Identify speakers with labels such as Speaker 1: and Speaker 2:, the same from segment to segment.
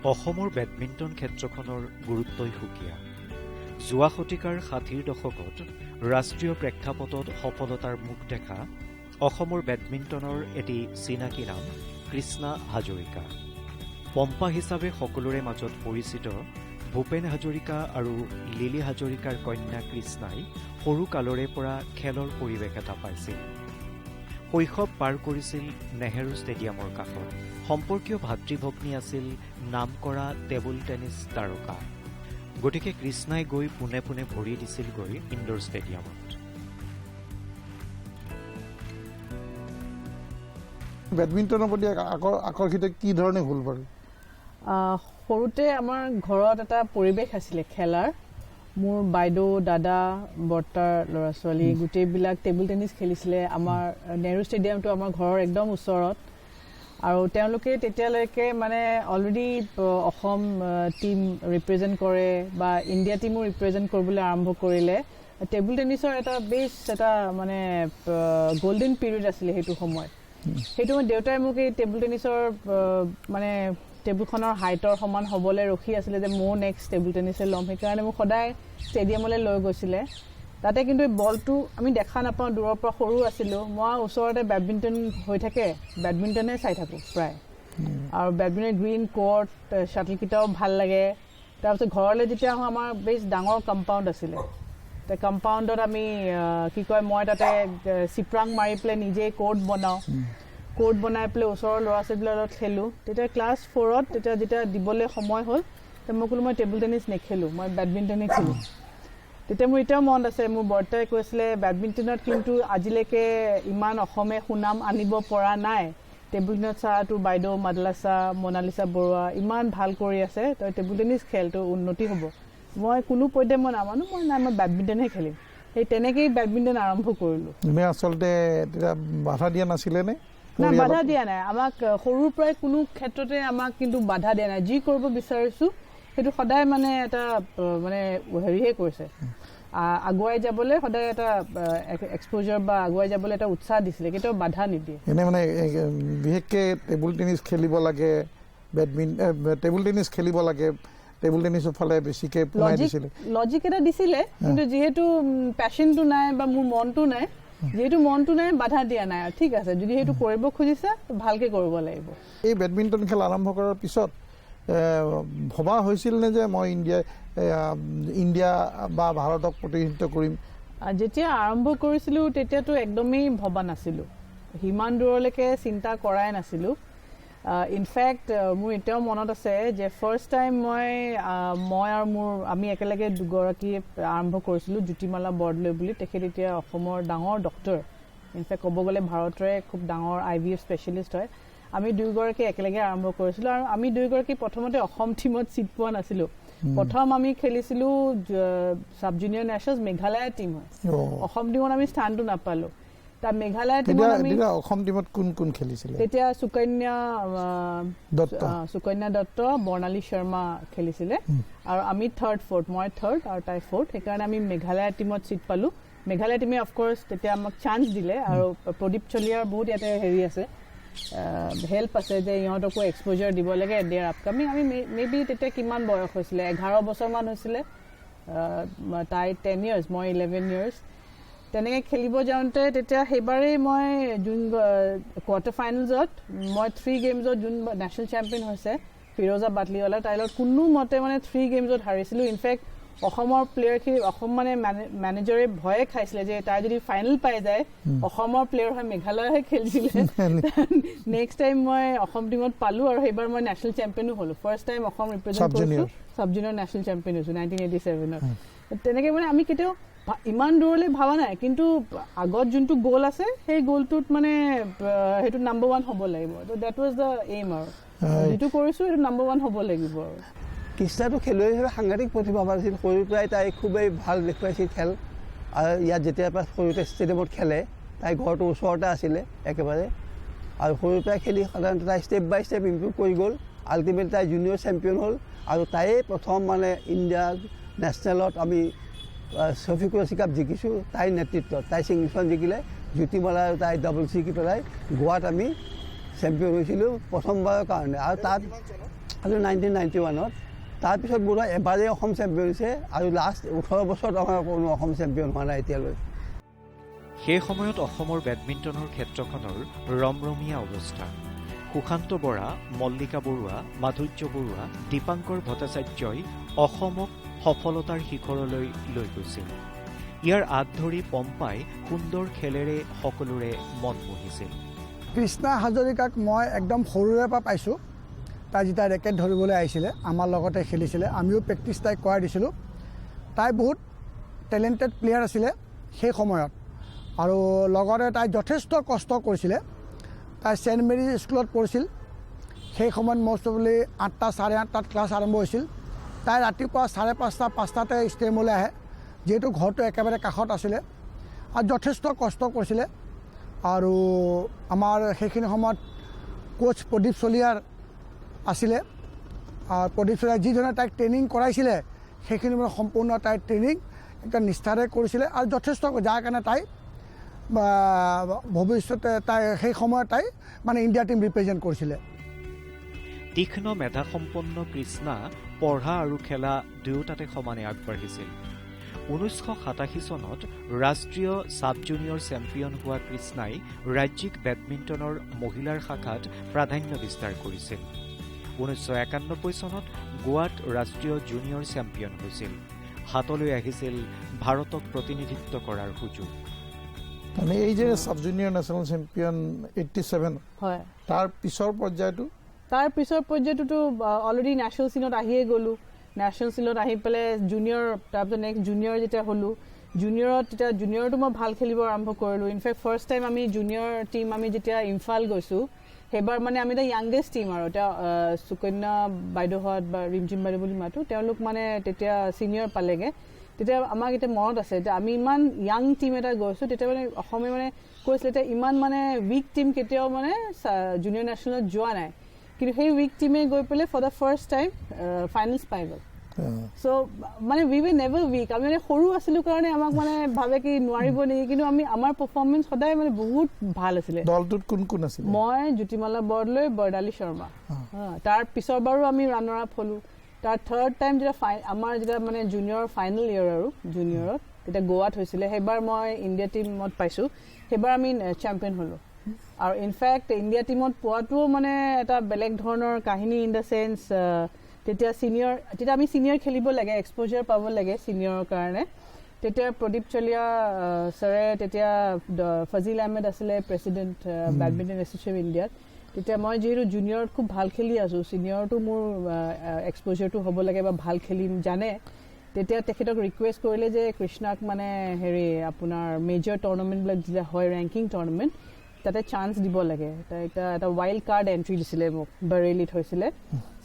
Speaker 1: অসমৰ বেডমিণ্টন ক্ষেত্ৰখনৰ গুৰুত্বই সুকীয়া। যোৱা শতিকাৰ ৬০ৰ দশকত ৰাষ্ট্ৰীয় প্ৰেক্ষাপটত সফলতাৰ মুখ দেখা অসমৰ বেডমিণ্টনৰ এটি চিনাকি নাম কৃষ্ণা হাজৰিকা। পম্পা হিচাপে সকলোৰে মাজত পৰিচিত ভূপেন হাজৰিকা আৰু লিলি হাজৰিকাৰ কন্যা কৃষ্ণাই সৰু কালৰে পৰা খেলৰ পৰিৱেশ এটা পাইছিল। শৈশৱ পাৰ কৰিছিল নেহেৰু ষ্টেডিয়ামৰ কাষত। সম্পৰ্কীয় ভাতৃভগ্নী আছিল নাম কৰা টেবুল টেনিছ তাৰকা। গতিকে কৃষ্ণাই গৈ পোনে পোনে ভৰি দিছিলগৈ ইণ্ডোৰ ষ্টেডিয়ামত।
Speaker 2: বেডমিণ্টনৰ প্ৰতি আকৰ্ষিত কি ধৰণে হ'ল বাৰু?
Speaker 3: সৰুতে আমাৰ ঘৰত এটা পৰিৱেশ আছিলে খেলাৰ। মোৰ বাইদেউ দাদা বৰ্তাৰ ল'ৰা ছোৱালী গোটেইবিলাক টেবুল টেনিছ খেলিছিলে। আমাৰ নেহৰু ষ্টেডিয়ামটো আমাৰ ঘৰৰ একদম ওচৰত, আৰু তেওঁলোকে তেতিয়ালৈকে মানে অলৰেডি অসম টীম ৰিপ্ৰেজেণ্ট কৰে বা ইণ্ডিয়া টীমো ৰিপ্ৰেজেণ্ট কৰিবলৈ আৰম্ভ কৰিলে। টেবুল টেনিছৰ এটা এটা মানে গল্ডেন পিৰিয়ড আছিলে সেইটো সময়ত। সেইটো সময়ত দেউতাই মোক এই টেবুল টেনিছৰ মানে টেবুলখনৰ হাইটৰ সমান হ'বলৈ ৰখি আছিলে যে ময়ো নেক্সট টেবুল টেনিছে ল'ম। সেইকাৰণে মোক সদায় ষ্টেডিয়ামলৈ লৈ গৈছিলে। তাতে কিন্তু বলটো আমি দেখা নাপাওঁ, দূৰৰ পৰা সৰু আছিলোঁ। মই ওচৰতে বেডমিণ্টন হৈ থাকে, বেডমিণ্টনে চাই থাকোঁ প্ৰায়। আৰু বেডমিণ্টন গ্ৰীণ কৰ্ট শ্বাটলকেইটাও ভাল লাগে। তাৰপিছত ঘৰলৈ যেতিয়া আহোঁ আমাৰ বেছ ডাঙৰ কম্পাউণ্ড আছিলে। তে কম্পাউণ্ডত আমি মই তাতে চিপৰাং মাৰি পেলাই নিজেই কৰ্ট বনাওঁ। কৰ্ট বনাই পেলাই ওচৰৰ ল'ৰা ছোৱালীবিলাকৰ লগত খেলোঁ। তেতিয়া ক্লাছ 4ত যেতিয়া দিবলৈ সময় হ'ল মই ক'লোঁ মই টেবুল টেনিছ নেখেলোঁ, মই বেডমিণ্টনেই খেলোঁ। তেতিয়া মোৰ এতিয়াও মনত আছে, মোৰ বৰ্তাই কৈছিলে বেডমিণ্টনত কিন্তু আজিলৈকে ইমান অসমে সুনাম আনিব পৰা নাই। টেবুল টেনিছত চা তোৰ বাইদেউ মাদলাছা মনালিছা বৰুৱা ইমান ভাল কৰি আছে, তই টেবুল টেনিছ খেল, তোৰ উন্নতি হ'ব। মই কোনো পধ্যে মই নামানো, মই বেডমিণ্টনহে খেলিম। সেই তেনেকেই বেডমিণ্টন আৰম্ভ কৰিলোঁ।
Speaker 2: তুমি আচলতে তেতিয়া বাধা দিয়া নাছিলে নে?
Speaker 3: নাই, বাধা দিয়া নাই। আমাক সৰুৰ পৰাই কোনো ক্ষেত্ৰতে আমাক কিন্তু বাধা দিয়া নাই। যি কৰিব বিচাৰিছোঁ সেইটো সদায় মানে এটা মানে হেৰিহে কৰিছে, আগুৱাই যাবলৈ সদায় এটা এক্সপ'জাৰ বা আগুৱাই যাবলৈ এটা উৎসাহ দিছিলে, কেতিয়াও বাধা নিদিয়ে। এনে
Speaker 2: মানে বিশেষকৈ টেবুল টেনিছ খেলিব লাগে, টেবুল টেনিছ খেলিব লাগে, টেবুল টেনিছৰ ফালে বেছিকৈ পোৱাই দিছিলে।
Speaker 3: লজিক এটা দিছিলে, কিন্তু যিহেতু পেশ্যনটো নাই বা মোৰ মনটো নাই, যিহেতু মনটো নাই বাধা দিয়া নাই। ঠিক আছে, যদি সেইটো কৰিব খুজিছে ভালকৈ কৰিব লাগিব।
Speaker 2: এই বেডমিণ্টন খেল আৰম্ভ কৰাৰ পিছত ভবা হৈছিল নে যে মই ইণ্ডিয়া বা ভাৰতক প্ৰতিনিধিত্ব কৰিম?
Speaker 3: যেতিয়া আৰম্ভ কৰিছিলোঁ তেতিয়াতো একদমেই ভবা নাছিলোঁ, সিমান দূৰলৈকে চিন্তা কৰাই নাছিলোঁ। ইনফেক্ট মোৰ এতিয়াও মনত আছে যে ফাৰ্ষ্ট টাইম মই আৰু আমি একেলগে দুগৰাকী আৰম্ভ কৰিছিলোঁ, জ্যোতিমালা বৰদলৈ বুলি। তেখেত এতিয়া অসমৰ ডাঙৰ ডক্টৰ, ইনফেক্ট ক'ব গ'লে ভাৰতৰে খুব ডাঙৰ IVF স্পেচিয়েলিষ্ট হয়। আমি দুয়োগৰাকী একেলগে আৰম্ভ কৰিছিলোঁ, আৰু আমি দুয়োগৰাকী প্ৰথমতে অসম টীমত ছিট পোৱা নাছিলোঁ। প্ৰথম আমি খেলিছিলোঁ sub junior nationals, Meghalaya team হয়। অসম টীমত আমি স্থানটো নাপালোঁ। তাৰ মেঘালয় টীমত আমি
Speaker 2: অসম টীমত কোন খেলিছিলে?
Speaker 3: তেতিয়া সুকন্যা দত্ত, বৰ্ণালী শৰ্মা খেলিছিলে, আৰু আমি থাৰ্ড ফ'ৰ্থ, মই থাৰ্ড আৰু তাই ফ'ৰ্থ। সেইকাৰণে আমি মেঘালয় টীমত ছিট পালোঁ। মেঘালয় টীমে অফক'ৰ্ছ তেতিয়া আমাক চান্স দিলে, আৰু প্ৰদীপ চলিয়াৰ বহুত ইয়াতে হেৰি আছে, হেল্প আছে যে ইহঁতকো এক্সপ'জাৰ দিব লাগে দে আৰ আপকামিং। আমি মেবি তেতিয়া কিমান বয়স হৈছিলে, 11 বছৰমান হৈছিলে। তাই 10 years, মই 11 years। তেনেকৈ খেলিব যাওঁতে তেতিয়া সেইবাৰেই মই কোৱাৰ্টাৰ ফাইনেলছত মই 3 গেমছত নেশ্যনেল চেম্পিয়ন হৈছে ফিৰোজা বাটলিৱালা, তাইৰ লগত কোনো মতে 3 গেমছত হাৰিছিলোঁ। ইনফেক্ট অসমৰ প্লেয়াৰখিনি, অসম মেনেজাৰে ভয়ে খাইছিলে যে তাই যদি ফাইনেল পাই যায় অসমৰ প্লেয়াৰ হয়, মেঘালয়হে খেলিছিলে। নেক্সট টাইম মই অসম টীমত পালোঁ, আৰু সেইবাৰ মই নেশ্যনেল চেম্পিয়নো হ'লোঁ। ফাৰ্ষ্ট টাইম অসম ৰিপ্ৰেজেণ্ট কৰিছোঁ, ছাব জুনিয়ৰ নেশ্যনেল চেম্পিয়ন হৈছোঁ 1987ত। তেনেকৈ আমি কেতিয়াও ইমান দূৰলৈ ভাবা নাই, কিন্তু আগত যোনটো গ'ল আছে সেই গ'লটোত সেইটো নাম্বাৰ 1 হ'ব লাগিব। ডেট ৱাজ দ্য এইম, আৰু যিটো কৰিছোঁ সেইটো নাম্বাৰ 1 হ'ব লাগিব। আৰু
Speaker 4: কৃষ্ণাটো খেলুৱৈ হিচাপে সাংঘাতিক প্ৰতিভা আছিল। সৰুৰ পৰাই তাই খুবেই ভাল দেখুৱাইছিল খেল, আৰু ইয়াত যেতিয়াৰ পৰা সৰুতে ষ্টেডিয়ামত খেলে, তাই ঘৰটো ওচৰতে আছিলে একেবাৰে, আৰু সৰুৰ পৰাই খেলি সাধাৰণতে তাই ষ্টেপ বাই ষ্টেপ ইম্প্ৰুভ কৰি গ'ল। আল্টিমেটলি তাই জুনিয়ৰ চেম্পিয়ন হ'ল, আৰু তাইয়ে প্ৰথম ইণ্ডিয়া নেশ্যনেলত আমি শফিকুল কাপ জিকিছোঁ তাইৰ নেতৃত্বত। তাই ছিংগলছখন জিকিলে, জ্যোতিমালা আৰু তাই ডাবল জিকি পেলাই গোৱাত আমি চেম্পিয়ন হৈছিলোঁ প্ৰথমবাৰৰ কাৰণে। আৰু তাত আৰু 1991ত তাৰপিছত বৰুৱা এবাৰেই অসম চেম্পিয়ন হৈছে আৰু লাষ্ট 18 বছৰত আমাৰ কোনো অসম চেম্পিয়ন হোৱা নাই এতিয়ালৈ
Speaker 1: সেই সময়ত অসমৰ বেডমিণ্টনৰ ক্ষেত্ৰখনৰ ৰমৰমীয়া অৱস্থা সুশান্ত বৰা মল্লিকা বৰুৱা মাধুৰ্য বৰুৱা দীপাংকৰ ভট্টাচাৰ্যই অসমক সফলতাৰ শিখৰলৈ লৈ গৈছিল ইয়াৰ আগ ধৰি পম্পাই সুন্দৰ খেলেৰে সকলোৰে মন মোহিছিল
Speaker 5: কৃষ্ণা হাজৰিকাক মই একদম সৰুৰে পৰা পাইছোঁ তাই যেতিয়া ৰেকেট ধৰিবলৈ আহিছিলে আমাৰ লগতে খেলিছিলে আমিও প্ৰেক্টিছ তাইক কৰাই দিছিলোঁ তাই বহুত টেলেণ্টেড প্লেয়াৰ আছিলে সেই সময়ত আৰু লগতে তাই যথেষ্ট কষ্ট কৰিছিলে তাই চেণ্ট মেৰী স্কুলত পঢ়িছিল সেই সময়ত মষ্ট অফলি 8টা 8:30 ক্লাছ আৰম্ভ হৈছিল তাই ৰাতিপুৱা 5:30 5টাতে ষ্টেডিয়ামলৈ আহে যিহেতু ঘৰটো একেবাৰে কাষত আছিলে আৰু যথেষ্ট কষ্ট কৰিছিলে আৰু আমাৰ সেইখিনি সময়ত কোচ প্ৰদীপ চলিয়াৰ আছিলে প্ৰদীপ চলিয়াৰ যিজনে তাইক ট্ৰেইনিং কৰাইছিলে সেইখিনি মানে সম্পূৰ্ণ তাইৰ ট্ৰেইনিং একটা নিষ্ঠাৰে কৰিছিলে আৰু যথেষ্ট যাৰ কাৰণে তাই ভৱিষ্যতে তাই সেই সময়ত তাই মানে ইণ্ডিয়া টিম ৰিপ্ৰেজেণ্ট কৰিছিলে
Speaker 1: তীক্ষ্ণ মেধাসম্পন্ন কৃষ্ণা পঢ়া আৰু খেলা দুয়োটাতে সমানে আগবাঢ়িছিল 1987 চনত ৰাষ্ট্ৰীয় সাব জুনিয়ৰ চেম্পিয়ন হোৱা কৃষ্ণাই ৰাজ্যিক বেডমিণ্টনৰ মহিলাৰ শাখাত প্ৰাধান্য বিস্তাৰ কৰিছিল 1991 চনত গোৱাত ৰাষ্ট্ৰীয় জুনিয়ৰ চেম্পিয়ন হৈছিল হাতলৈ আহিছিল ভাৰতক প্ৰতিনিধিত্ব কৰাৰ সুযোগ
Speaker 2: মানে এই যে সাব জুনিয়ৰ নেশ্যনেল চেম্পিয়ন 87
Speaker 3: হয়
Speaker 2: তাৰ পিছৰ পৰ্যায়টোতো
Speaker 3: অলৰেডি নেশ্যনেল চিনত আহিয়ে গ'লো নেশ্যনেল চিনত আহি পেলাই জুনিয়ৰ তাৰপিছত নেক্সট জুনিয়ৰ যেতিয়া হ'লোঁ জুনিয়ৰটো মই ভাল খেলিব আৰম্ভ কৰিলোঁ ইনফেক্ট ফাৰ্ষ্ট টাইম আমি জুনিয়ৰ টিম আমি যেতিয়া ইম্ফাল গৈছোঁ সেইবাৰ মানে আমি এতিয়া য়াংগেষ্ট টিম আৰু এতিয়া সুকন্যা বাইদেউহঁত বা ৰিমজিম বাইদেউ বুলি মাতোঁ তেওঁলোক মানে তেতিয়া ছিনিয়ৰ পালেগৈ তেতিয়া আমাক এতিয়া মনত আছে যে আমি ইমান য়াং টিম এটা গৈছোঁ তেতিয়া মানে অসমে মানে কৈছিলে এতিয়া ইমান মানে উইক টিম কেতিয়াও মানে জুনিয়ৰ নেশ্যনেলত যোৱা নাই কিন্তু সেই উইক টিমে গৈ পেলাই for the first time finals পাই গ'ল চ' মানে উই ৱে নেভাৰ উইক আমি মানে সৰু আছিলোঁ কাৰণে আমাক মানে ভাবে কি নোৱাৰিব নেকি কিন্তু আমাৰ পাৰফৰ্মেঞ্চ সদায় মানে বহুত ভাল আছিলে
Speaker 2: দলটোত কোন আছিলে
Speaker 3: মই জ্যোতিমালা বৰদলৈ বৰদালি শৰ্মা তাৰ পিছৰ বাৰো আমি ৰানাৰ আপ হ'লোঁ তাৰ থাৰ্ড টাইম যেতিয়া আমাৰ যেতিয়া মানে জুনিয়ৰ ফাইনেল ইয়েৰ আৰু জুনিয়ৰত তেতিয়া গোৱাত হৈছিলে সেইবাৰ মই ইণ্ডিয়া টিমত পাইছোঁ সেইবাৰ আমি চেম্পিয়ন হ'লোঁ আৰু ইনফেক্ট ইণ্ডিয়া টিমত পোৱাটোও মানে এটা বেলেগ ধৰণৰ কাহিনী ইন দ্য চেন্স তেতিয়া আমি ছিনিয়ৰ খেলিব লাগে এক্সপ'জাৰ পাব লাগে ছিনিয়ৰৰ কাৰণে তেতিয়া প্ৰদীপ চলিয়া ছাৰে তেতিয়া ফজিল আহমেদ আছিলে প্ৰেচিডেণ্ট বেডমিণ্টন এছ'চিয়েশ্যন ইণ্ডিয়াত তেতিয়া মই যিহেতু জুনিয়ৰত খুব ভাল খেলি আছোঁ ছিনিয়ৰটো মোৰ এক্সপ'জাৰটো হ'ব লাগে বা ভাল খেলিম জানে তেতিয়া তেখেতক ৰিকুৱেষ্ট কৰিলে যে কৃষ্ণাক মানে আপোনাৰ মেজৰ টুৰ্ণামেণ্টবিলাক যেতিয়া হয় ৰেংকিং টুৰ্ণামেণ্ট তাতে চান্স দিব লাগে এটা ৱাইল্ড কাৰ্ড এণ্ট্ৰি দিছিলে মোক বেৰেলিত হৈছিলে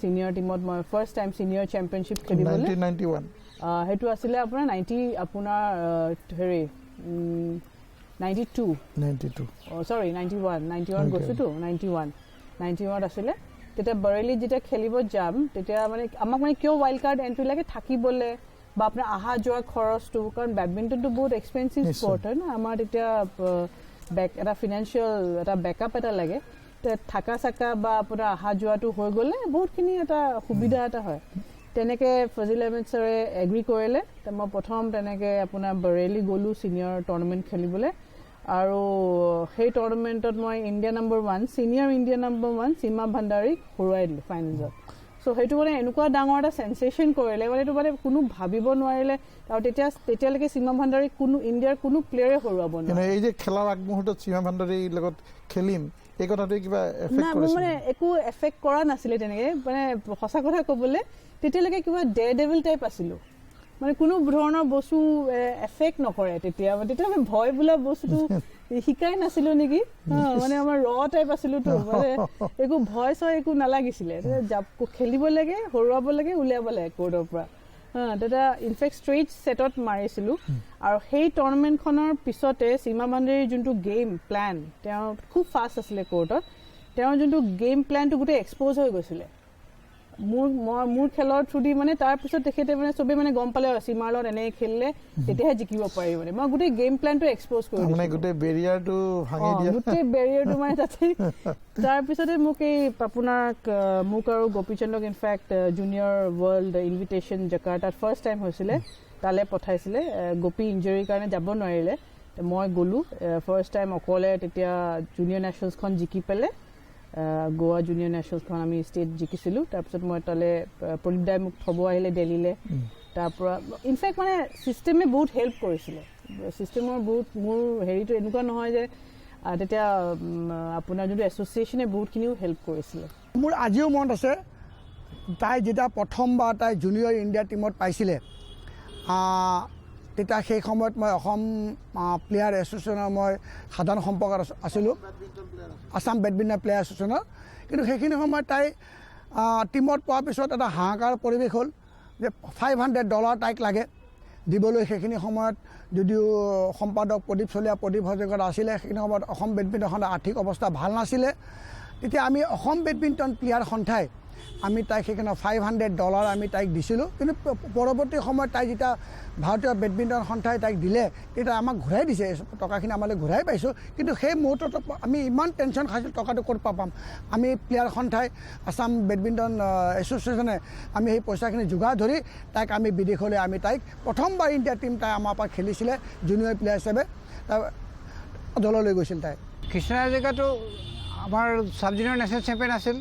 Speaker 3: ছিনিয়ৰ টিমত মই ফাৰ্ষ্ট টাইম ছিনিয়ৰ চেম্পিয়নশ্বিপ খেলিবলৈ
Speaker 2: 1991
Speaker 3: সেইটো আছিলে আপোনাৰ 92 চৰি 91 গৈছোঁতো 91 আছিলে তেতিয়া বেৰেলিত যেতিয়া খেলিব যাম তেতিয়া মানে আমাক মানে কিয় ৱাইল্ড কাৰ্ড এণ্ট্ৰি লাগে থাকিবলৈ বা আপোনাৰ অহা যোৱা খৰচটো কাৰণ বেডমিণ্টনটো বহুত এক্সপেঞ্চিভ স্পৰ্ট হয় ন আমাৰ তেতিয়া এটা ফিনেন্সিয়েল এটা বেকআপ এটা লাগে থাকা চাকা বা আপোনাৰ অহা যোৱাটো হৈ গ'লে বহুতখিনি এটা সুবিধা এটা হয় তেনেকৈ ফজিল আহমেদ ছাৰে এগ্ৰি কৰিলে মই প্ৰথম তেনেকৈ আপোনাৰ বেৰেলি গ'লোঁ ছিনিয়ৰ টুৰ্ণামেণ্ট খেলিবলৈ আৰু সেই টুৰ্ণামেণ্টত মই India number 1 senior India number 1 সীমা ভাণ্ডাৰীক হৰুৱাই দিলোঁ ফাইনেলত চ' সেইটো মানে এনেকুৱা ডাঙৰ এটা চেঞ্চেশ্যন কৰিলে মানে এইটো মানে কোনো ভাবিব নোৱাৰিলে আৰু তেতিয়ালৈকে সীমা ভাণ্ডাৰীক ইণ্ডিয়াৰ কোনো প্লেয়াৰে হৰুৱাব নোৱাৰে
Speaker 2: এই যে খেলাৰ আগমুহূৰ্তত সীমা ভাণ্ডাৰীৰ লগত খেলিম এই কথাটোৱে কিবা এফেক্ট
Speaker 3: কৰিছিল মোৰ মানে একো এফেক্ট কৰা নাছিলে তেনেকৈ মানে সঁচা কথা ক'বলৈ তেতিয়ালৈকে কিবা ডেভিল টাইপ আছিলোঁ মানে কোনো ধৰণৰ বস্তু এফেক্ট নকৰে তেতিয়া আমি ভয় বোলা বস্তুটো শিকাই নাছিলোঁ নেকি মানে আমাৰ টাইপ আছিলোঁতো মানে একো ভয় চয় একো নালাগিছিলে খেলিব লাগে হৰুৱাব লাগে উলিয়াব লাগে কোৰ্টৰ পৰা তেতিয়া ইনফেক্ট ষ্ট্ৰেইট ছেটত মাৰিছিলোঁ আৰু সেই টুৰ্ণামেণ্টখনৰ পিছতে সীমা ভাণ্ডাৰীৰ যোনটো গেম প্লেন তেওঁ খুব ফাষ্ট আছিলে কোৰ্টত তেওঁৰ যোনটো গেম প্লেনটো গোটেই এক্সপ'জ হৈ গৈছিলে মোৰ খেলৰ থ্ৰুদি মানে তাৰপিছত তেখেতে মানে চবেই মানে গম পালে সীমাৰ লগত এনেকৈ খেলিলে তেতিয়াহে জিকিব পাৰি মানে মই গোটেই গেম প্লেনটো এক্সপ'জ কৰি
Speaker 2: মানে গোটেই বেৰিয়াৰটো ভাঙি দিয়া
Speaker 3: গোটেই বেৰিয়াৰটো মানে তাতে তাৰপিছতে মোক মোক আৰু গোপীচন্দক ইনফেক্ট জুনিয়ৰ ৱৰ্ল্ড ইনভিটেশ্যন জাকাৰ্টাত ফাৰ্ষ্ট টাইম হৈছিলে তালৈ পঠাইছিলে গোপী ইঞ্জুৰিৰ কাৰণে যাব নোৱাৰিলে মই গ'লোঁ ফাৰ্ষ্ট টাইম অকলে তেতিয়া জুনিয়ৰ নেশ্যনেলছখন জিকি পেলাই গোৱা জুনিয়ৰ নেশ্যনেলছখন আমি ষ্টেট জিকিছিলোঁ তাৰপিছত মই তালৈ প্ৰদীপ দাই মোক থ'ব আহিলে দিল্লীলৈ তাৰপৰা ইনফেক্ট মানে ছিষ্টেমে বহুত হেল্প কৰিছিলে ছিষ্টেমৰ বহুত মোৰ হেৰিটো এনেকুৱা নহয় যে তেতিয়া আপোনাৰ যোনটো এছ'চিয়েশ্যনে বহুতখিনিও হেল্প কৰিছিলে
Speaker 5: মোৰ আজিও মনত আছে তাই যেতিয়া প্ৰথমবাৰ তাই জুনিয়ৰ ইণ্ডিয়া টীমত পাইছিলে তেতিয়া সেই সময়ত মই অসম প্লেয়াৰ এছ'চিয়েশ্যনৰ মই সাধাৰণ সম্পাদক আছিলোঁ আছাম বেডমিণ্টন প্লেয়াৰ এছ'চিয়েশ্যনৰ কিন্তু সেইখিনি সময়ত তাই টীমত পোৱাৰ পিছত এটা হাহাকাৰ পৰিৱেশ হ'ল যে $500 তাইক লাগে দিবলৈ সেইখিনি সময়ত যদিও সম্পাদক প্ৰদীপ চলিহা প্ৰদীপ হজেগত আছিলে সেইখিনি সময়ত অসম বেডমিণ্টনৰ আৰ্থিক অৱস্থা ভাল নাছিলে তেতিয়া আমি অসম বেডমিণ্টন প্লেয়াৰ সন্থাই আমি তাইক সেইখিনি $500 আমি তাইক দিছিলোঁ কিন্তু পৰৱৰ্তী সময়ত তাই যেতিয়া ভাৰতীয় বেডমিণ্টন সন্থাই তাইক দিলে তেতিয়া আমাক ঘূৰাই দিছে টকাখিনি আমালৈ ঘূৰাই পাইছোঁ কিন্তু সেই মুহূৰ্তত আমি ইমান টেনশ্যন খাইছিলোঁ টকাটো ক'ত পাম আমি প্লেয়াৰ সন্থাই আছাম বেডমিণ্টন এছ'চিয়েশ্যনে আমি সেই পইচাখিনি যোগাৰ ধৰি তাইক আমি বিদেশলৈ আমি তাইক প্ৰথমবাৰ ইণ্ডিয়া টীম তাই আমাৰ পৰা খেলিছিলে জুনিয়ৰ প্লেয়াৰ হিচাপে তাই দললৈ গৈছিল তাই
Speaker 6: কৃষ্ণ হাজৰিকাটো আমাৰ ছাব জুনিয়ৰ নেশ্যনেল চেম্পিয়ন আছিল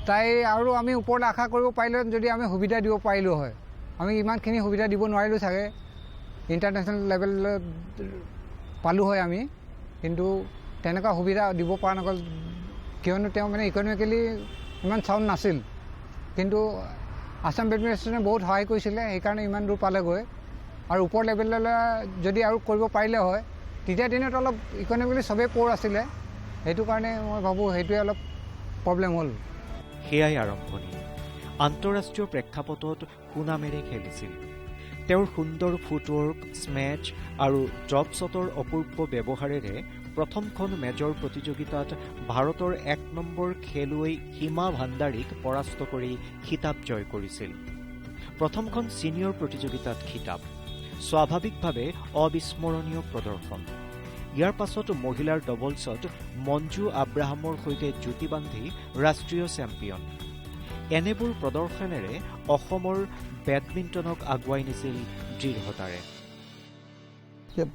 Speaker 6: তাই আৰু আমি ওপৰত আশা কৰিব পাৰিলোঁ যদি আমি সুবিধা দিব পাৰিলোঁ হয় আমি ইমানখিনি সুবিধা দিব নোৱাৰিলোঁ চাগে ইণ্টাৰনেশ্যনেল লেভেলত পালোঁ হয় আমি কিন্তু তেনেকুৱা সুবিধা দিব পৰা নগ'ল কিয়নো তেওঁ মানে ইকনমিকেলি ইমান চাউণ্ড নাছিল কিন্তু আছাম বেডমিণ্টন এছ'চিয়েশ্যনে বহুত সহায় কৰিছিলে সেইকাৰণে ইমান দূৰ পালেগৈ আৰু ওপৰ লেভেললৈ যদি আৰু কৰিব পাৰিলে হয় তেতিয়া দিনত অলপ ইকনমিকেলি চবেই প'ৰ আছিলে সেইটো কাৰণে মই ভাবোঁ সেইটোৱে অলপ প্ৰব্লেম হ'ল
Speaker 1: সেয়াই আৰম্ভণি আন্তঃৰাষ্ট্ৰীয় প্ৰেক্ষাপটত সুনামেৰে খেলিছিল তেওঁৰ সুন্দৰ ফুটৱৰ্ক স্মেচ আৰু ড্ৰপ শ্বটৰ অপূৰ্ব ব্যৱহাৰেৰে প্ৰথমখন মেজৰ প্ৰতিযোগিতাত ভাৰতৰ ১ নম্বৰ খেলুৱৈ হিমা ভাণ্ডাৰীক পৰাস্ত কৰি খিতাপ জয় কৰিছিল প্ৰথমখন ছিনিয়ৰ প্ৰতিযোগিতাত খিতাপ স্বাভাৱিকভাৱে অবিস্মৰণীয় প্ৰদৰ্শন ইয়াৰ পাছত মহিলাৰ ডবলছত মঞ্জু আব্ৰাহামৰ সৈতে যুটি বান্ধি ৰাষ্ট্ৰীয় চেম্পিয়ন এনেবোৰ প্ৰদৰ্শনেৰে অসমৰ বেডমিণ্টনক আগুৱাই নিছিল দৃঢ়তাৰে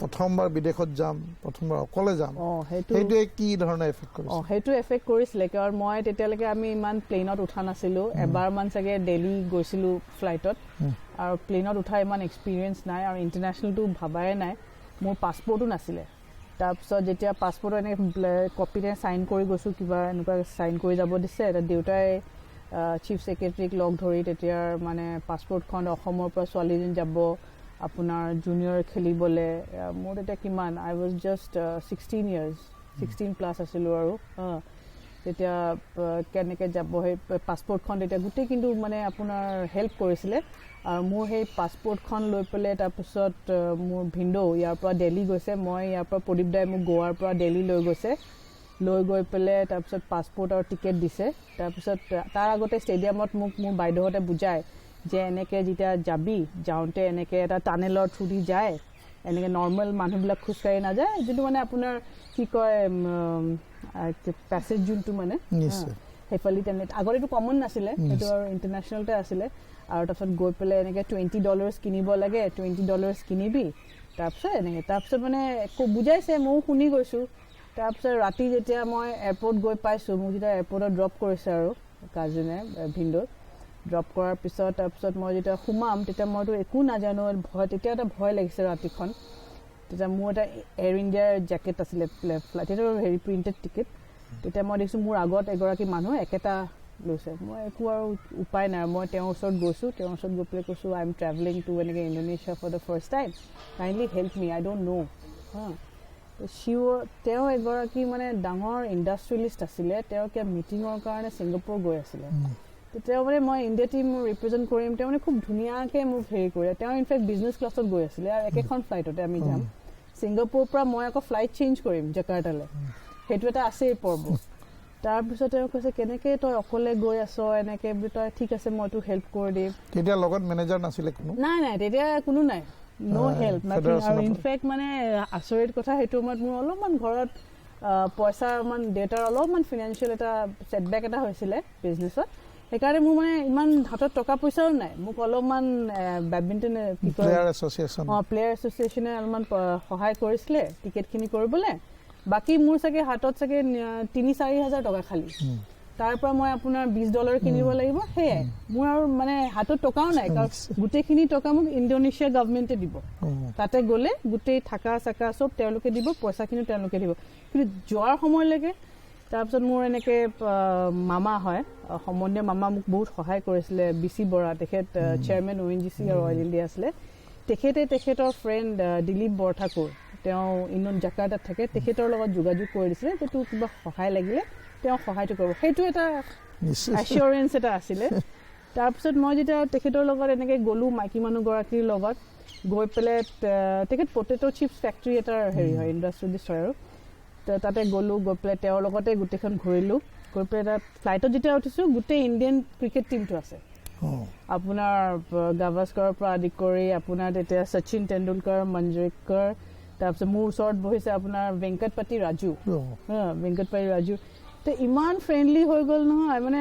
Speaker 2: প্ৰথমবাৰ বিদেশত যাম প্ৰথমবাৰ অকলে যাম সেইটোৱে কি ধৰণে এফেক্ট কৰিছে
Speaker 3: সেইটো এফেক্ট কৰিছিলে কাৰণ মই তেতিয়ালৈকে আমি ইমান প্লেনত উঠা নাছিলোঁ এবাৰমান চাগে দিল্লী গৈছিলোঁ ফ্লাইটত আৰু প্লেনত উঠা ইমান এক্সপিৰিয়েঞ্চ নাই আৰু ইণ্টাৰনেশ্যনেলটো ভাবাই নাই মোৰ পাছপৰ্টো নাছিলে তাৰপিছত যেতিয়া পাছপৰ্টৰ এনেকৈ কপিতে চাইন কৰি গৈছোঁ কিবা এনেকুৱা চাইন কৰি যাব দিছে এতিয়া দেউতাই চিফ ছেক্ৰেটাৰীক লগ ধৰি তেতিয়াৰ মানে পাছপৰ্টখন অসমৰ পৰা ছোৱালীজনী যাব আপোনাৰ জুনিয়ৰ খেলিবলৈ মোৰ তেতিয়া কিমান আই ৱাজ জাষ্ট 16 years 16+ আছিলোঁ আৰু তেতিয়া কেনেকৈ যাব সেই পাছপৰ্টখন তেতিয়া গোটেই কিন্তু মানে আপোনাৰ হেল্প কৰিছিলে আৰু মোৰ সেই পাছপৰ্টখন লৈ পেলাই তাৰপিছত মোৰ ভিনদেউ ইয়াৰ পৰা দিল্লী গৈছে মই ইয়াৰ পৰা প্ৰদীপ দাই মোক গোৱাৰ পৰা দিল্লী লৈ গৈছে লৈ গৈ পেলাই তাৰপিছত পাছপৰ্ট আৰু টিকেট দিছে তাৰপিছত তাৰ আগতে ষ্টেডিয়ামত মোক মোৰ বাইদেউহঁতে বুজায় যে এনেকৈ যেতিয়া যাবি যাওঁতে এনেকৈ এটা টানেলৰ থ্ৰুদি যায় এনেকৈ নৰ্মেল মানুহবিলাক খোজকাঢ়ি নাযায় যিটো মানে আপোনাৰ কি কয় পেছেজ যোনটো মানে সেইফালে তেনে আগতেতো কমন নাছিলে সেইটো আৰু ইণ্টাৰনেশ্যনেলতে আছিলে আৰু তাৰপিছত গৈ পেলাই এনেকৈ $20 কিনিব লাগে $20 কিনিবি তাৰপিছত এনেকৈ তাৰপিছত মানে একো বুজাইছে ময়ো শুনি গৈছোঁ তাৰপিছত ৰাতি যেতিয়া মই এয়াৰপৰ্ট গৈ পাইছোঁ মোক যেতিয়া এয়াৰপৰ্টত ড্ৰপ কৰিছে আৰু কাজিনে ভিনদেউ ড্ৰপ কৰাৰ পিছত তাৰপিছত মই যেতিয়া সোমাম তেতিয়া মইতো একো নাজানো ভয় তেতিয়া এটা ভয় লাগিছে ৰাতিখন তেতিয়া মোৰ এটা এয়াৰ ইণ্ডিয়াৰ জেকেট আছিলে ফ্লাইট সেইটো হেৰি প্ৰিণ্টেড টিকেট তেতিয়া মই দেখিছোঁ মোৰ আগত এগৰাকী মানুহ একেটা লৈছে মই একো আৰু উপায় নাই মই তেওঁৰ ওচৰত গৈছোঁ তেওঁৰ ওচৰত গৈ পেলাই কৈছোঁ আই এম ট্ৰেভেলিং টু এনেকৈ Indonesia for the first time kindly help me I don't know' তেওঁ এগৰাকী মানে ডাঙৰ ইণ্ডাষ্ট্ৰিয়েলিষ্ট আছিলে তেওঁ কিবা মিটিঙৰ কাৰণে ছিংগাপুৰ গৈ আছিলে তেওঁ মানে মই ইণ্ডিয়া টীম ৰিপ্ৰেজেণ্ট কৰিম তেওঁ মানে খুব ধুনীয়াকৈ মোক হেৰি কৰে তেওঁ ইনফেক্ট বিজনেছ ক্লাছত গৈ আছিলে আৰু একেখন ফ্লাইটতে আমি যাম ছিংগাপুৰৰ পৰা মই আকৌ ফ্লাইট চেঞ্জ কৰিম জাকাৰ্টালৈ সেইটো এটা আছেই পৰ্ব তাৰপিছত তেওঁ কৈছে কেনেকৈ তই অকলে গৈ আছ এনেকৈ বুলি তই ঠিক আছে মই তোক হেল্প কৰি দিম
Speaker 2: তেতিয়া লগত মেনেজাৰ নাছিলে কোনো
Speaker 3: নাই তেতিয়া কোনো নাই নো হেল্প নাথিং আৰু ইনফেক্ট মানে আচৰিত কথা সেইটো সময়ত মোৰ অলপমান ঘৰত পইচা অলপমান দেউতাৰ অলপমান ফিনান্সিয়েল এটা ছেটবেক এটা হৈছিলে বিজনেছত সেইকাৰণে মোৰ মানে ইমান হাতত টকা পইচাও নাই মোক অলপমান বেডমিণ্টন
Speaker 2: প্লেয়াৰ এছ'চিয়েশ্যনে
Speaker 3: অলপমান সহায় কৰিছিলে টিকেটখিনি কৰিবলৈ বাকী মোৰ চাগে হাতত চাগে ৩-৪ হাজাৰ টকা খালি তাৰ পৰা মই আপোনাৰ $20 কিনিব লাগিব সেয়াই মোৰ আৰু মানে হাতত টকাও নাই কাৰণ গোটেইখিনি টকা মোক ইণ্ডোনেছিয়া গভৰ্ণমেণ্টে দিব তাতে গ'লে গোটেই থাকা চাকা চব তেওঁলোকে দিব পইচাখিনি তেওঁলোকে দিব কিন্তু যোৱাৰ সময়লৈকে তাৰপিছত মোৰ এনেকৈ মামা হয় সম্বন্ধীয় মামা মোক বহুত সহায় কৰিছিলে BC বৰা তেখেত চেয়াৰমেন ONGC আৰু অইল ইণ্ডিয়া আছিলে তেখেতৰ ফ্ৰেণ্ড দিলীপ বৰঠাকুৰ তেওঁ জাকাৰ্টাত থাকে তেখেতৰ লগত যোগাযোগ কৰি দিছিলে যে তোৰ কিবা সহায় লাগিলে তেওঁ সহায়টো কৰিব সেইটো এটা এচিয়ৰেঞ্চ এটা আছিলে তাৰপিছত মই যেতিয়া তেখেতৰ লগত এনেকৈ গ'লোঁ মাইকী মানুহগৰাকীৰ লগত গৈ পেলাই তেখেত পটেটো চিপছ ফেক্টৰী এটাৰ হেৰি হয় ইণ্ডাষ্ট্ৰিয়েলিষ্ট হয় আৰু তাতে গ'লোঁ গৈ পেলাই তেওঁৰ লগতে গোটেইখন ঘূৰিলোঁ গৈ পেলাই তাত ফ্লাইটত যেতিয়া উঠিছোঁ গোটেই ইণ্ডিয়ান ক্ৰিকেট টিমটো আছে আপোনাৰ গাভাস্কৰৰ পৰা আদি কৰি আপোনাৰ তেতিয়া শচীন তেণ্ডুলকাৰ মঞ্জৰেকাৰ তাৰপিছত মোৰ ওচৰত বহিছে আপোনাৰ ভেংকটপতি ৰাজু তো ইমান ফ্ৰেণ্ডলি হৈ গ'ল নহয় মানে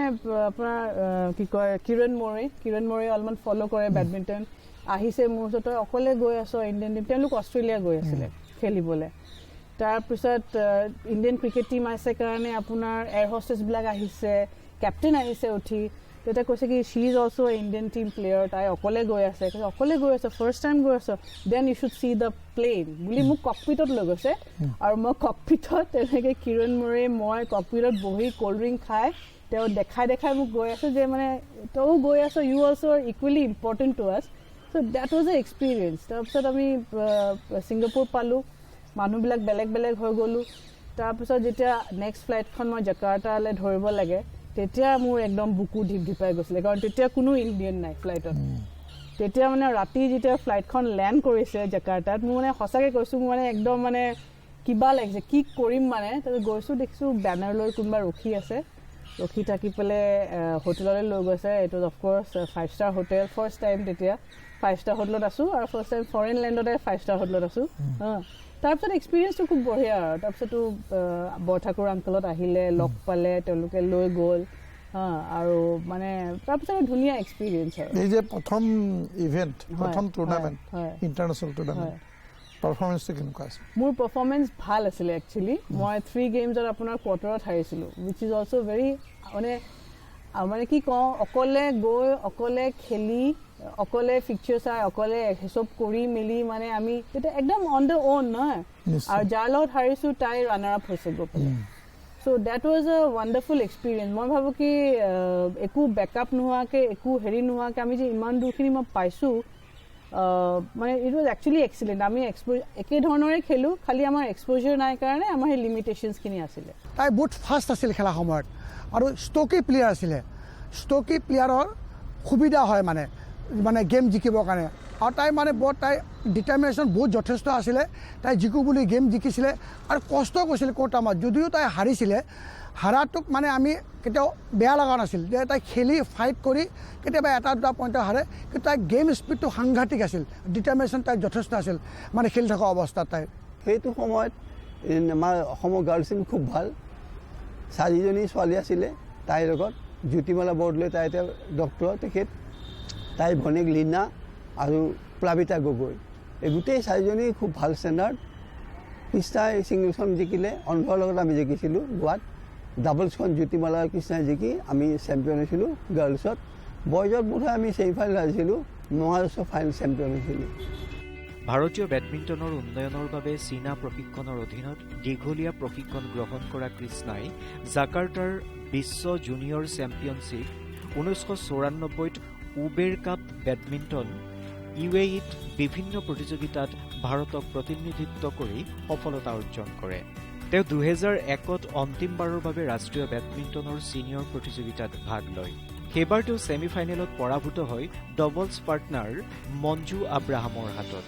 Speaker 3: আপোনাৰ কি কয় কিৰণ মৰে অলপমান ফ'ল' কৰে বেডমিণ্টন আহিছে মোৰ ওচৰত তই অকলে গৈ আছ ইণ্ডিয়ান টিম তেওঁলোক অষ্ট্ৰেলিয়া গৈ আছিলে খেলিবলৈ তাৰপিছত ইণ্ডিয়ান ক্ৰিকেট টিম আছে কাৰণে আপোনাৰ এয়াৰ হোষ্টেছবিলাক আহিছে কেপ্টেইন আহিছে উঠি তেতিয়া কৈছে কি she is also' Indian team player তাই অকলে গৈ আছে অকলে গৈ আছ ফাৰ্ষ্ট টাইম গৈ আছ then you should see the plane বুলি মোক ককপিটত লৈ গৈছে আৰু মই ককপিটত তেনেকৈ কিৰণ মৰে মই ককপিটত বহি ক'ল্ড ড্ৰিংক খাই তেওঁ দেখাই মোক গৈ আছে যে মানে তইও গৈ আছ you also' are equally important to আছ so' that was a experience তাৰপিছত আমি ছিংগাপুৰ পালোঁ মানুহবিলাক বেলেগ হৈ গ'লোঁ তাৰপিছত যেতিয়া নেক্সট ফ্লাইটখন মই জাকাৰ্টালৈ ধৰিব লাগে তেতিয়া মোৰ একদম বুকু ঢিপঢিপাই গৈছিলে কাৰণ তেতিয়া কোনো ইণ্ডিয়ান নাই ফ্লাইটত তেতিয়া মানে ৰাতি যেতিয়া ফ্লাইটখন লেণ্ড কৰিছে জাকাৰ্টাত মোৰ মানে সঁচাকৈ কৈছোঁ মোৰ মানে একদম মানে কিবা লাগিছে কি কৰিম মানে তাৰপিছত গৈছোঁ দেখিছোঁ বেনাৰ লৈ কোনোবা ৰখি থাকি পেলাই হোটেললৈ লৈ গৈছে এইটো of course 5-star hotel first time তেতিয়া 5-star হোটেলত আছোঁ আৰু ফাৰ্ষ্ট টাইম ফৰেইন লেণ্ডতে 5-star হোটেলত আছোঁ তাৰপিছত এক্সপিৰিয়েঞ্চটো খুব বঢ়িয়া আৰু তাৰপিছতো বৰঠাকুৰ আংকলত আহিলে লগ পালে তেওঁলোকে লৈ গ'ল আৰু মানে তাৰপিছত ধুনীয়া এক্সপিৰিয়েঞ্চ আৰু
Speaker 2: এই যে প্ৰথম ইভেণ্ট প্ৰথম টুৰ্ণামেণ্ট ইণ্টাৰনেশ্যনেল টুৰ্ণামেণ্ট পাৰফৰ্মেঞ্চটো কেনেকুৱা আছিল
Speaker 3: মোৰ পাৰফৰ্মেঞ্চ ভাল আছিলে একচুৱেলি মই 3 গেমছত আপোনাৰ কোৱাৰ্টাৰত হাৰিছিলোঁ উইচ ইজ অলছ' ভেৰি মানে কি কওঁ অকলে গৈ অকলে খেলি অকলে ফিক্সাৰ চাই অকলে চব কৰি মেলি মানে আমি তেতিয়া একদম অন দ্য অ'ন নহয় আৰু যাৰ লগত হাৰিছোঁ তাই ৰানাৰ আপ হৈছে গৈ পেলাই so' that was a wonderful experience মই ভাবোঁ কি একো বেকআপ নোহোৱাকৈ একো হেৰি নোহোৱাকৈ আমি যে ইমান দূৰখিনি মই পাইছোঁ মানে ইট ৱাজ একচুৱেলি এক্সিলেণ্ট আমি একেধৰণৰে খেলোঁ খালি আমাৰ এক্সপ'জাৰ নাই কাৰণে আমাৰ সেই লিমিটেশ্যনছখিনি আছিলে
Speaker 5: তাই বহুত ফাষ্ট আছিল খেলা সময়ত আৰু ষ্টকি প্লেয়াৰ আছিলে ষ্টকি প্লেয়াৰৰ সুবিধা হয় মানে গেম জিকিবৰ কাৰণে আৰু তাই মানে তাই ডিটাৰমিনেশ্যন বহুত যথেষ্ট আছিলে তাই জিকো বুলি গেম জিকিছিলে আৰু কষ্ট কৰিছিলে ক'ৰ্ট টাইমত যদিও তাই হাৰিছিলে হাৰাটোক মানে আমি কেতিয়াও বেয়া লগা নাছিল যে তাই খেলি ফাইট কৰি কেতিয়াবা 1-2 পইণ্টত হাৰে কিন্তু তাইৰ গেম স্পীডটো সাংঘাতিক আছিল ডিটাৰমিনেশ্যন তাইৰ যথেষ্ট আছিল মানে খেলি থকা অৱস্থাত তাই
Speaker 4: সেইটো সময়ত আমাৰ অসমৰ গাৰ্লছ টিম খুব ভাল 4জনী ছোৱালী আছিলে তাইৰ লগত জ্যোতিমালা বৰদলৈ তাই এতিয়া ডক্টৰ তেখেত তাইৰ ভনীয়েক লীনা আৰু প্লাবিতা গগৈ এই গোটেই 4জনী খুব ভাল ষ্টেণ্ডাৰ্ড কৃষ্ণাই ছিংগলছখন জিকিলে অন্ধৰ লগত আমি জিকিছিলোঁ গোৱাত ডাবলছখন জ্যোতিমালা আৰু কৃষ্ণাই জিকি আমি চেম্পিয়ন হৈছিলোঁ গাৰ্লছত বয়জত বোধহয় আমি ছেমিফাইনেল হাৰিছিলোঁ মহাৰাষ্ট্ৰ ফাইনেল চেম্পিয়ন হৈছিলোঁ
Speaker 1: ভাৰতীয় বেডমিণ্টনৰ উন্নয়নৰ বাবে চীনা প্ৰশিক্ষণৰ অধীনত দীঘলীয়া প্ৰশিক্ষণ গ্ৰহণ কৰা কৃষ্ণাই জাকাৰ্টাৰ বিশ্ব জুনিয়ৰ চেম্পিয়নশ্বিপ 1994ত উবেৰ কাপ বেডমিণ্টন UAEত বিভিন্ন প্ৰতিযোগিতাত ভাৰতক প্ৰতিনিধিত্ব কৰি সফলতা অৰ্জন কৰে তেওঁ 2001ত অন্তিমবাৰৰ বাবে ৰাষ্ট্ৰীয় বেডমিণ্টনৰ ছিনিয়ৰ প্ৰতিযোগিতাত ভাগ লয় সেইবাৰ তেওঁ ছেমিফাইনেলত পৰাভূত হয় ডবলছ পাৰ্টনাৰ মঞ্জু আব্ৰাহামৰ হাতত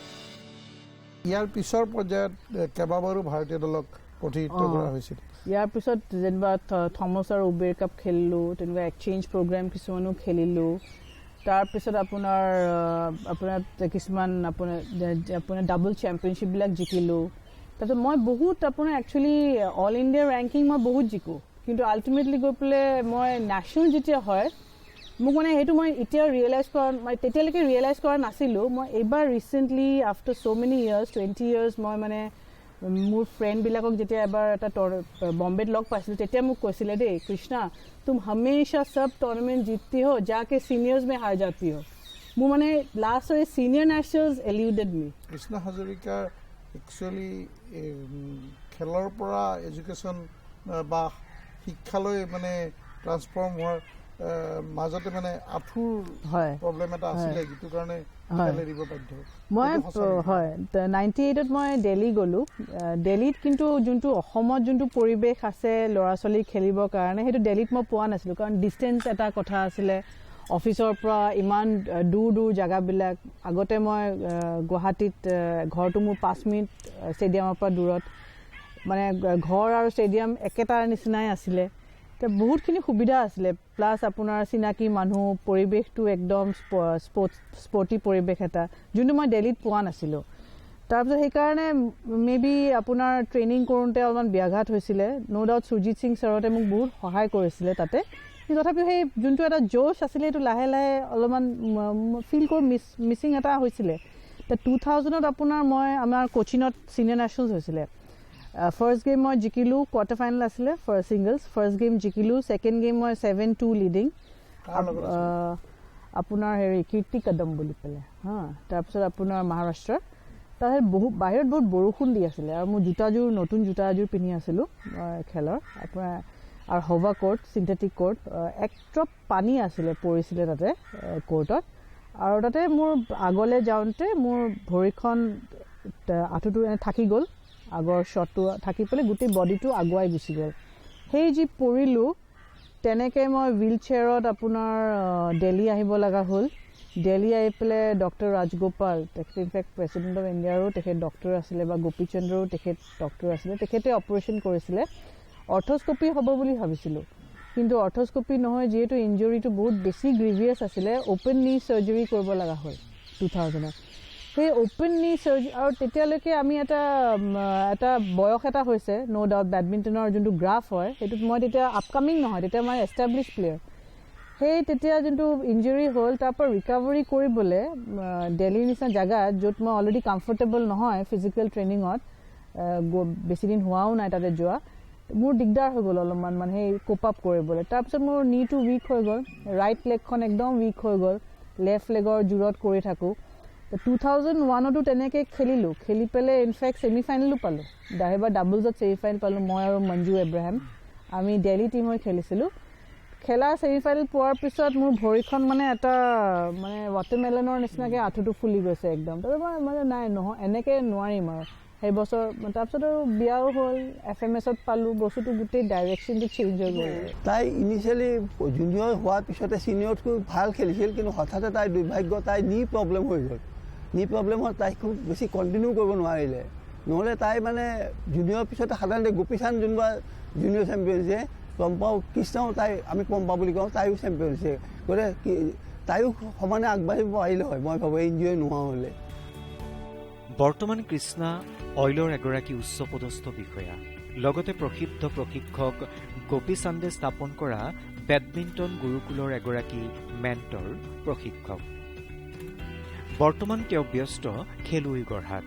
Speaker 2: ইয়াৰ পিছৰ পৰ্যায়ত কেইবাবাৰো ভাৰতীয় দলক প্ৰতিনিধিত্ব কৰা হৈছিল
Speaker 3: ইয়াৰ পিছত যেনিবা থমাছ আৰু উবেৰ কাপ খেলিলোঁ তেনেকুৱা এক্সচেঞ্জ প্ৰগ্ৰেম কিছুমানো খেলিলোঁ তাৰপিছত আপোনাৰ কিছুমান আপোনাৰ ডাবল চেম্পিয়নশ্বিপবিলাক জিকিলোঁ তাৰপিছত মই বহুত আপোনাৰ একচুৱেলি অল ইণ্ডিয়া ৰেংকিং মই বহুত জিকোঁ কিন্তু আল্টিমেটলি গৈ পেলাই মই নেশ্যনেল যেতিয়া হয় মোক মানে সেইটো মই এতিয়া ৰিয়েলাইজ কৰা মই তেতিয়ালৈকে ৰিয়েলাইজ কৰা নাছিলোঁ মই এইবাৰ ৰিচেণ্টলি আফটাৰ ছ' মেনি ইয়াৰ্ছ 20 ইয়াৰ্ছ মই মানে মোৰ ফ্ৰেণ্ডবিলাকক যেতিয়া এবাৰ এটা বম্বেত লগ পাইছিলোঁ তেতিয়া মোক কৈছিলে দেই কৃষ্ণা तुम हमेशा सब टूर्नामेंट जीतती हो जाके सीनियर्स में हार जाती हो মোৰ মানে লাষ্ট এই সিনিয়ৰ নেশ্যনেলছ এলিউডেড মি
Speaker 2: কৃষ্ণ হাজৰিকা একচুৱেলি খেলৰ পৰা এডুকেশ্যন বা শিক্ষালৈ মানে ট্ৰান্সফৰ্ম হোৱাৰ মাজতে মানে আঁঠুৰ প্ৰব্লেম এটা আছিলে যিটো কাৰণে খেলিব বাধ্য
Speaker 3: মই হয় 98ত মই দিল্লী গ'লোঁ দিল্লীত কিন্তু যোনটো অসমত যোনটো পৰিৱেশ আছে ল'ৰা ছোৱালী খেলিবৰ কাৰণে সেইটো দিল্লীত মই পোৱা নাছিলোঁ কাৰণ ডিষ্টেঞ্চ এটা কথা আছিলে অফিচৰ পৰা ইমান দূৰ দূৰ জেগাবিলাক আগতে মই গুৱাহাটীত ঘৰটো মোৰ 5 মিনিট ষ্টেডিয়ামৰ পৰা দূৰত মানে ঘৰ আৰু ষ্টেডিয়াম একেটাৰ নিচিনাই আছিলে বহুতখিনি সুবিধা আছিলে প্লাছ আপোনাৰ চিনাকি মানুহ পৰিৱেশটো একদম স্পৰ্টি পৰিৱেশ এটা যোনটো মই দিল্লীত পোৱা নাছিলোঁ তাৰপিছত সেইকাৰণে মেবি আপোনাৰ ট্ৰেইনিং কৰোঁতে অলপমান ব্যাঘাত হৈছিলে ন' ডাউট সুজিত সিং ছাৰতে মোক বহুত সহায় কৰিছিলে তাতে কিন্তু তথাপিও সেই যোনটো এটা জোচ আছিলে সেইটো লাহে লাহে অলপমান ফিল কৰোঁ মিচিং এটা হৈছিলে 2000ত আপোনাৰ মই আমাৰ কোচিনত ছিনিয়ৰ নেশ্যনেলছ হৈছিলে ফাৰ্ষ্ট গেম মই জিকিলোঁ কোৱাৰ্টাৰ ফাইনেল আছিলে ছিংগলছ ফাৰ্ষ্ট গেম জিকিলোঁ ছেকেণ্ড গেম মই 7-2 লিডিং আপোনাৰ কীৰ্তি কদম বুলি পেলাই তাৰপিছত আপোনাৰ মহাৰাষ্ট্ৰৰ তাৰপিছত বাহিৰত বহুত বৰষুণ দি আছিলে আৰু মোৰ নতুন জোতা এযোৰ পিন্ধি আছিলোঁ খেলৰ আপোনাৰ আৰু হবা কোৰ্ট চিন্থেটিক কোৰ্ট এক ড্ৰপ পানী আছিলে পৰিছিলে তাতে কোৰ্টত আৰু তাতে মোৰ আগলৈ যাওঁতে মোৰ ভৰিখন আঁঠুটো থাকি গ'ল আগৰ শ্বটটো থাকি পেলাই গোটেই বডিটো আগুৱাই গুচি গ'ল সেই যি পৰিলোঁ তেনেকৈ মই হুইল চেয়াৰত আপোনাৰ দিল্লী আহিব লগা হ'ল দিল্লী আহি পেলাই ডক্টৰ ৰাজগোপাল তেখেত ইনফেক্ট প্ৰেছিডেণ্ট অফ ইণ্ডিয়াৰো তেখেত ডক্টৰ আছিলে বা গোপীচন্দ্ৰৰো তেখেত ডক্টৰ আছিলে তেখেতে অপাৰেশ্যন কৰিছিলে অৰ্থস্কপি হ'ব বুলি ভাবিছিলোঁ কিন্তু অৰ্থস্কপি নহয় যিহেতু ইঞ্জুৰিটো বহুত বেছি গ্ৰিভিয়াছ আছিলে অ'পেন নি চাৰ্জাৰী কৰিব লগা হ'ল 2000ত সেই অ'পেন নি চাৰ্জাৰী আৰু তেতিয়ালৈকে আমি এটা বয়স এটা হৈছে ন' ডাউট বেডমিণ্টনৰ যোনটো গ্ৰাফ হয় সেইটোত মই তেতিয়া আপকামিং নহয় তেতিয়া মই এষ্টাব্লিছ প্লেয়াৰ সেই তেতিয়া যোনটো ইঞ্জুৰি হ'ল তাৰ পৰা ৰিকভাৰী কৰিবলৈ দিল্লীৰ নিচিনা জেগাত য'ত মই অলৰেডি কমফৰ্টেবল নহয় ফিজিকেল ট্ৰেইনিঙত বেছিদিন হোৱাও নাই তাতে যোৱা মোৰ দিগদাৰ হৈ গ'ল অলপমান মানে সেই কোপ আপ কৰিবলৈ তাৰপিছত মোৰ নীটো উইক হৈ গ'ল ৰাইট লেগখন একদম উইক হৈ গ'ল লেফ্ট লেগৰ জোৰত কৰি থাকোঁ 2001তো তেনেকৈ খেলি পেলাই ইনফেক্ট ছেমি ফাইনেলো পালোঁ এইবাৰ ডাবলছত ছেমি ফাইনেল পালোঁ মই আৰু মঞ্জু এব্ৰাহিম আমি দিল্লী টীম হৈ খেলিছিলোঁ খেলা ছেমি ফাইনেল পোৱাৰ পিছত মোৰ ভৰিখন মানে এটা মানে ৱাটাৰমেলনৰ নিচিনাকৈ আঁঠুটো ফুলি গৈছে একদম তাৰপিছত মই মানে নাই নহয় এনেকৈ নোৱাৰিম আৰু সেই বছৰ তাৰপিছত আৰু বিয়াও হ'ল FMSত পালোঁ বস্তুটো গোটেই ডাইৰেকশ্যনটো চেঞ্জ হৈ গ'ল
Speaker 4: তাই ইনিচিয়েলি জুনিয়ৰ হোৱাৰ পিছতে ছিনিয়ৰতকৈ ভাল খেলিছিল কিন্তু হঠাতে তাই দুৰ্ভাগ্য তাই নি প্ৰব্লেম হৈ গ'ল নি প্ৰব্লেমত তাই খুব বেছি কণ্টিনিউ কৰিব নোৱাৰিলে নহ'লে তাই মানে জুনিয়ৰ পিছতে সাধাৰণতে গোপীচান্দ যোনবাৰ জুনিয়ৰ চেম্পিয়ন হৈছে পম্পাও কৃষ্ণও তাই আমি পম্পা বুলি কওঁ তাইও চেম্পিয়ন হৈছে গতিকে তাইও সমানে আগবাঢ়িব পাৰিলে হয় মই ভাবোঁ ইঞ্জুৰি নোহোৱা হ'লে
Speaker 1: বৰ্তমান কৃষ্ণা অইলৰ এগৰাকী উচ্চপদস্থ বিষয়া লগতে প্ৰসিদ্ধ প্ৰশিক্ষক গোপীচান্দে স্থাপন কৰা বেডমিণ্টন গুৰুকুলৰ এগৰাকী মেণ্টৰ প্ৰশিক্ষক বৰ্তমান তেওঁ ব্যস্ত খেলুৱৈ গঢ়াত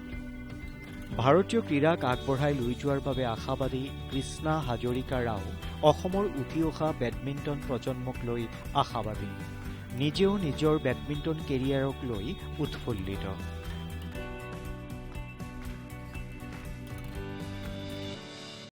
Speaker 1: ভাৰতীয় ক্ৰীড়াক আগবঢ়াই লৈ যোৱাৰ বাবে আশাবাদী কৃষ্ণা হাজৰিকা ৰাও অসমৰ উঠি অহা বেডমিণ্টন প্ৰজন্মক লৈ আশাবাদী নিজেও নিজৰ বেডমিণ্টন কেৰিয়াৰক লৈ উৎফুল্লিত